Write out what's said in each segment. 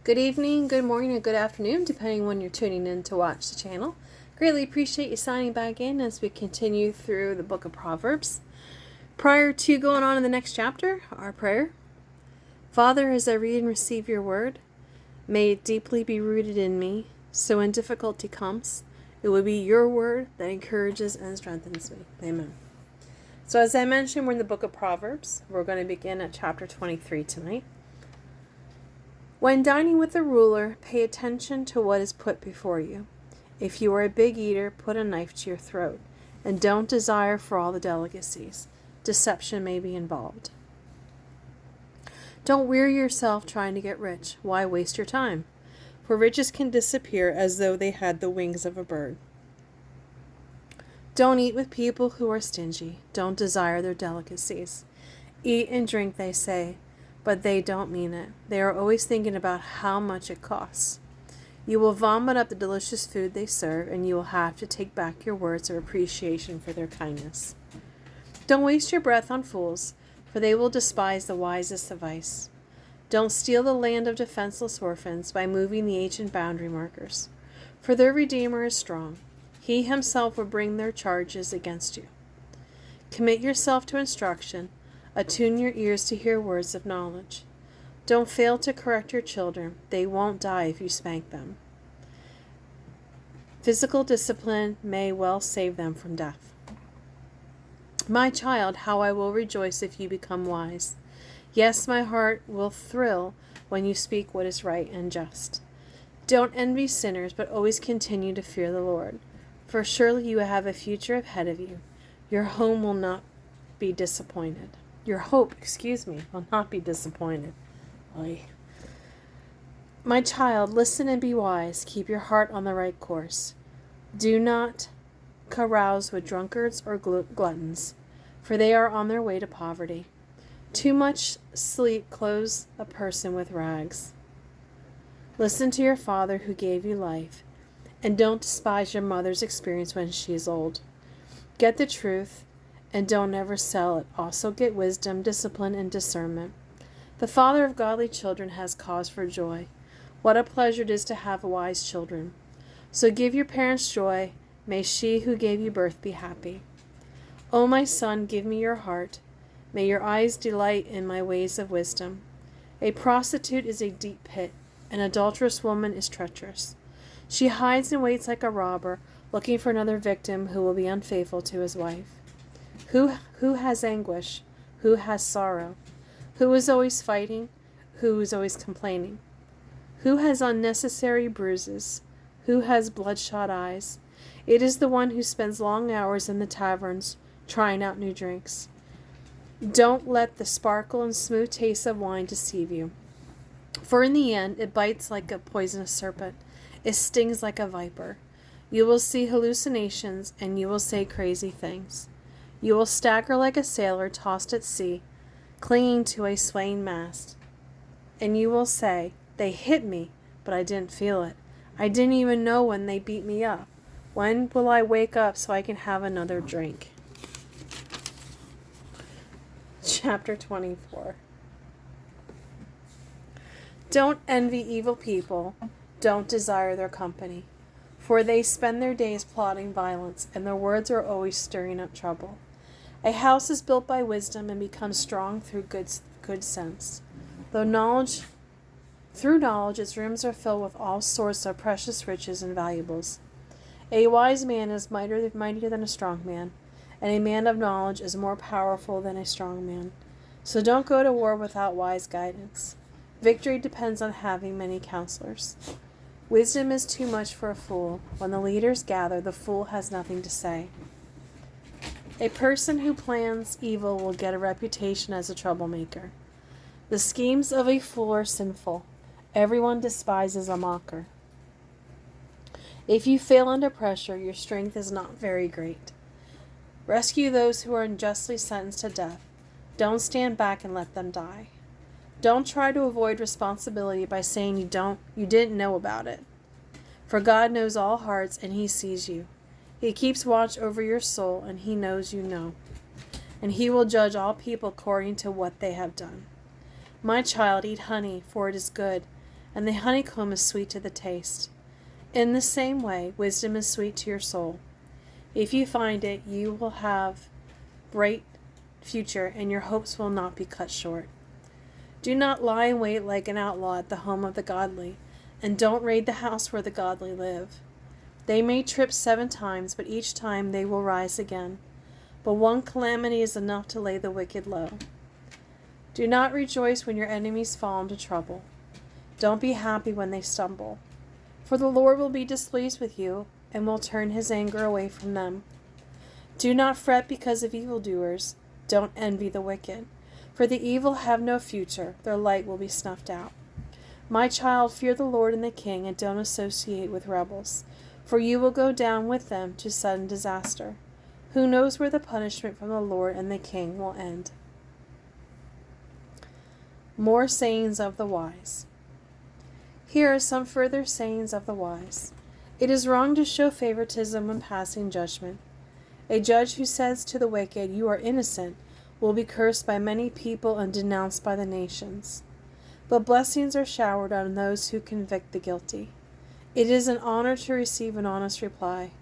Good evening, good morning, or good afternoon, depending when you're tuning in to watch the channel. Greatly appreciate you signing back in as we continue through the book of Proverbs. Prior to going on in the next chapter, our prayer. Father, as I read and receive your word, may it deeply be rooted in me, so when difficulty comes, it will be your word that encourages and strengthens me. Amen. So as I mentioned, we're in the book of Proverbs. We're going to begin at chapter 23 tonight. When dining with a ruler, pay attention to what is put before you. If you are a big eater, put a knife to your throat, and don't desire for all the delicacies. Deception may be involved. Don't weary yourself trying to get rich. Why waste your time? For riches can disappear as though they had the wings of a bird. Don't eat with people who are stingy. Don't desire their delicacies. Eat and drink, they say, but they don't mean it. They are always thinking about how much it costs. You will vomit up the delicious food they serve, and you will have to take back your words of appreciation for their kindness. Don't waste your breath on fools, for they will despise the wisest advice. Don't steal the land of defenseless orphans by moving the ancient boundary markers, for their Redeemer is strong. He himself will bring their charges against you. Commit yourself to instruction. Attune your ears to hear words of knowledge. Don't fail to correct your children. They won't die if you spank them. Physical discipline may well save them from death. My child, how I will rejoice if you become wise. Yes, my heart will thrill when you speak what is right and just. Don't envy sinners, but always continue to fear the Lord. For surely you have a future ahead of you. Your home will not be disappointed. Your hope, will not be disappointed. Oy. My child, listen and be wise. Keep your heart on the right course. Do not carouse with drunkards or gluttons, for they are on their way to poverty. Too much sleep clothes a person with rags. Listen to your father who gave you life, and don't despise your mother's experience when she is old. Get the truth, and don't ever sell it. Also get wisdom, discipline, and discernment. The father of godly children has cause for joy. What a pleasure it is to have wise children. So give your parents joy. May she who gave you birth be happy. O my son, give me your heart. May your eyes delight in my ways of wisdom. A prostitute is a deep pit. An adulterous woman is treacherous. She hides and waits like a robber, looking for another victim who will be unfaithful to his wife. Who has anguish? Who has sorrow? Who is always fighting? Who is always complaining? Who has unnecessary bruises? Who has bloodshot eyes? It is the one who spends long hours in the taverns, trying out new drinks. Don't let the sparkle and smooth taste of wine deceive you. For in the end, it bites like a poisonous serpent. It stings like a viper. You will see hallucinations, and you will say crazy things. You will stagger like a sailor tossed at sea, clinging to a swaying mast. And you will say, they hit me, but I didn't feel it. I didn't even know when they beat me up. When will I wake up so I can have another drink? Chapter 24. Don't envy evil people. Don't desire their company. For they spend their days plotting violence, and their words are always stirring up trouble. A house is built by wisdom and becomes strong through good sense. Through knowledge, its rooms are filled with all sorts of precious riches and valuables. A wise man is mightier than a strong man, and a man of knowledge is more powerful than a strong man. So don't go to war without wise guidance. Victory depends on having many counselors. Wisdom is too much for a fool. When the leaders gather, the fool has nothing to say. A person who plans evil will get a reputation as a troublemaker. The schemes of a fool are sinful. Everyone despises a mocker. If you fail under pressure, your strength is not very great. Rescue those who are unjustly sentenced to death. Don't stand back and let them die. Don't try to avoid responsibility by saying you didn't know about it. For God knows all hearts and he sees you. He keeps watch over your soul and he knows you know. And he will judge all people according to what they have done. My child, eat honey, for it is good, and the honeycomb is sweet to the taste. In the same way, wisdom is sweet to your soul. If you find it, you will have bright future, and your hopes will not be cut short. Do not lie in wait like an outlaw at the home of the godly, and don't raid the house where the godly live. They may trip 7 times, but each time they will rise again. But one calamity is enough to lay the wicked low. Do not rejoice when your enemies fall into trouble. Don't be happy when they stumble. For the Lord will be displeased with you, and will turn his anger away from them. Do not fret because of evildoers. Don't envy the wicked. For the evil have no future, their light will be snuffed out. My child, fear the Lord and the King, and don't associate with rebels, for you will go down with them to sudden disaster. Who knows where the punishment from the Lord and the King will end? More sayings of the wise. Here are some further sayings of the wise. It is wrong to show favoritism when passing judgment. A judge who says to the wicked, "You are innocent," will be cursed by many people and denounced by the nations. But blessings are showered on those who convict the guilty. It is an honor to receive an honest reply.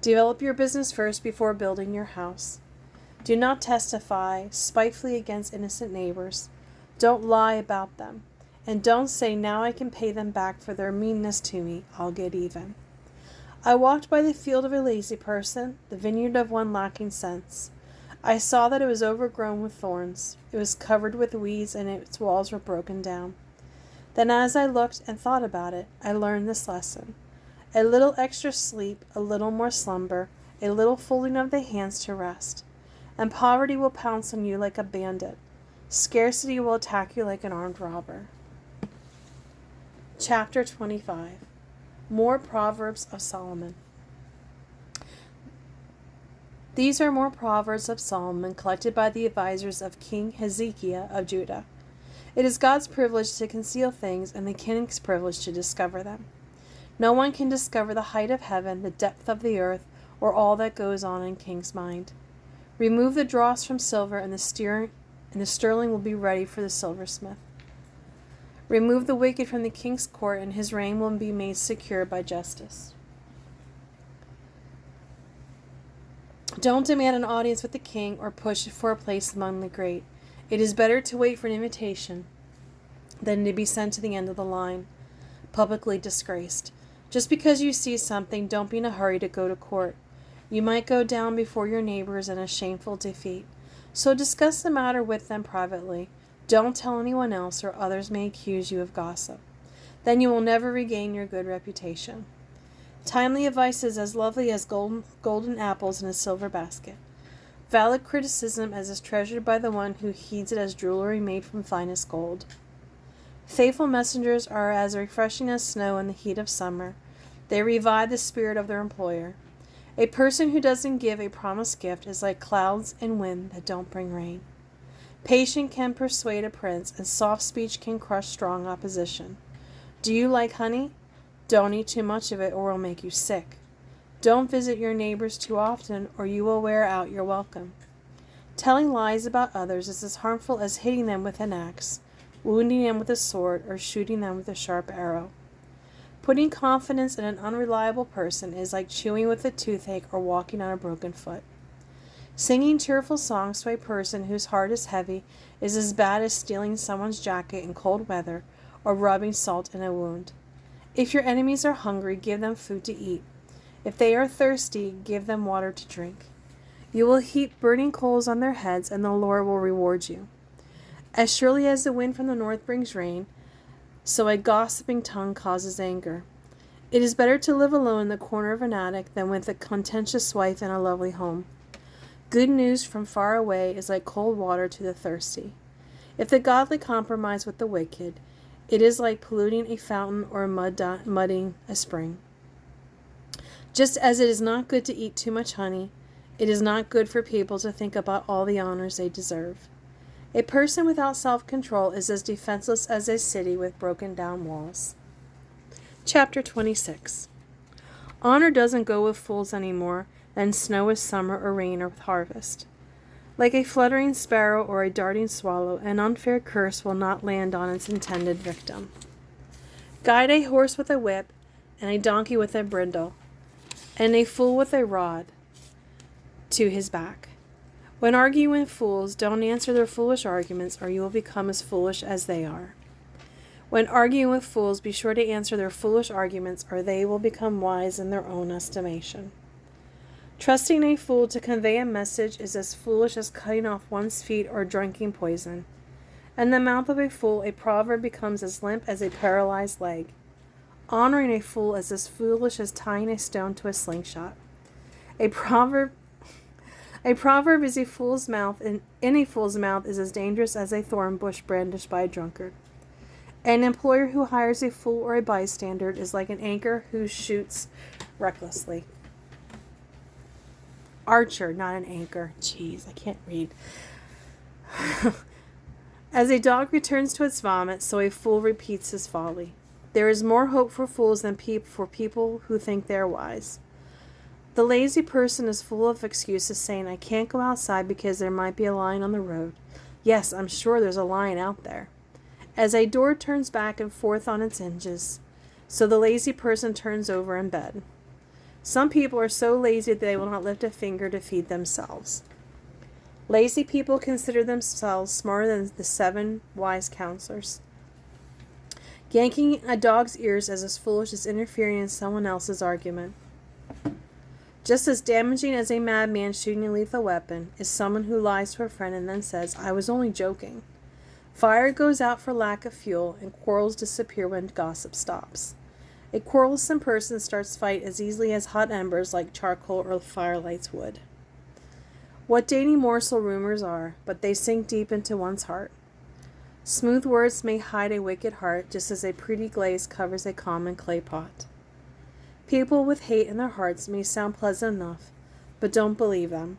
Develop your business first before building your house. Do not testify spitefully against innocent neighbors. Don't lie about them. And don't say, "Now I can pay them back for their meanness to me. I'll get even." I walked by the field of a lazy person, the vineyard of one lacking sense. I saw that it was overgrown with thorns. It was covered with weeds, and its walls were broken down. Then as I looked and thought about it, I learned this lesson. A little extra sleep, a little more slumber, a little folding of the hands to rest, and poverty will pounce on you like a bandit. Scarcity will attack you like an armed robber. Chapter 25. More Proverbs of Solomon. These are more Proverbs of Solomon collected by the advisors of King Hezekiah of Judah. It is God's privilege to conceal things and the king's privilege to discover them. No one can discover the height of heaven, the depth of the earth, or all that goes on in king's mind. Remove the dross from silver, and the sterling will be ready for the silversmith. Remove the wicked from the king's court, and his reign will be made secure by justice. Don't demand an audience with the king or push for a place among the great. It is better to wait for an invitation than to be sent to the end of the line, publicly disgraced. Just because you see something, don't be in a hurry to go to court. You might go down before your neighbors in a shameful defeat. So discuss the matter with them privately. Don't tell anyone else, or others may accuse you of gossip. Then you will never regain your good reputation. Timely advice is as lovely as golden apples in a silver basket. Valid criticism is treasured by the one who heeds it as jewelry made from finest gold. Faithful messengers are as refreshing as snow in the heat of summer. They revive the spirit of their employer. A person who doesn't give a promised gift is like clouds and wind that don't bring rain. Patience can persuade a prince, and soft speech can crush strong opposition. Do you like honey? Don't eat too much of it, or it will make you sick. Don't visit your neighbors too often, or you will wear out your welcome. Telling lies about others is as harmful as hitting them with an axe, wounding them with a sword, or shooting them with a sharp arrow. Putting confidence in an unreliable person is like chewing with a toothache or walking on a broken foot. Singing cheerful songs to a person whose heart is heavy is as bad as stealing someone's jacket in cold weather or rubbing salt in a wound. If your enemies are hungry, give them food to eat. If they are thirsty, give them water to drink. You will heap burning coals on their heads, and the Lord will reward you. As surely as the wind from the north brings rain, so a gossiping tongue causes anger. It is better to live alone in the corner of an attic than with a contentious wife in a lovely home. Good news from far away is like cold water to the thirsty. If the godly compromise with the wicked, it is like polluting a fountain or mudding a spring. Just as it is not good to eat too much honey, it is not good for people to think about all the honors they deserve. A person without self-control is as defenseless as a city with broken down walls. Chapter 26. Honor doesn't go with fools anymore, and snow with summer or rain or with harvest. Like a fluttering sparrow or a darting swallow, an unfair curse will not land on its intended victim. Guide a horse with a whip, and a donkey with a bridle, and a fool with a rod to his back. When arguing with fools, don't answer their foolish arguments, or you will become as foolish as they are. When arguing with fools, be sure to answer their foolish arguments, or they will become wise in their own estimation. Trusting a fool to convey a message is as foolish as cutting off one's feet or drinking poison. In the mouth of a fool, a proverb becomes as limp as a paralyzed leg. Honoring a fool is as foolish as tying a stone to a slingshot. A proverb is a fool's mouth, and in a fool's mouth is as dangerous as a thorn bush brandished by a drunkard. An employer who hires a fool or a bystander is like an anchor who shoots recklessly. Archer, not an anchor. Jeez, I can't read. As a dog returns to its vomit, so a fool repeats his folly. There is more hope for fools than for people who think they are wise. The lazy person is full of excuses, saying, I can't go outside because there might be a lion on the road. Yes, I'm sure there's a lion out there. As a door turns back and forth on its hinges, so the lazy person turns over in bed. Some people are so lazy that they will not lift a finger to feed themselves. Lazy people consider themselves smarter than the 7 wise counselors. Yanking a dog's ears is as foolish as interfering in someone else's argument. Just as damaging as a madman shooting a lethal weapon is someone who lies to a friend and then says, I was only joking. Fire goes out for lack of fuel, and quarrels disappear when gossip stops. A quarrelsome person starts fight as easily as hot embers like charcoal or firelights would. What dainty morsel rumors are, but they sink deep into one's heart. Smooth words may hide a wicked heart, just as a pretty glaze covers a common clay pot. People with hate in their hearts may sound pleasant enough, but don't believe them.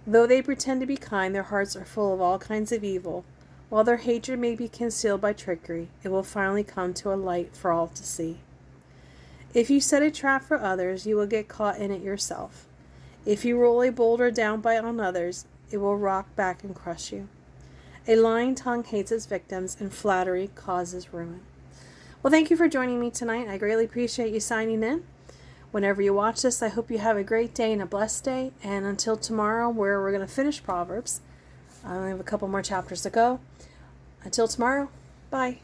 Though they pretend to be kind, their hearts are full of all kinds of evil. While their hatred may be concealed by trickery, it will finally come to a light for all to see. If you set a trap for others, you will get caught in it yourself. If you roll a boulder down on others, it will rock back and crush you. A lying tongue hates its victims, and flattery causes ruin. Well, thank you for joining me tonight. I greatly appreciate you signing in. Whenever you watch this, I hope you have a great day and a blessed day. And until tomorrow, where we're going to finish Proverbs. I only have a couple more chapters to go. Until tomorrow, bye.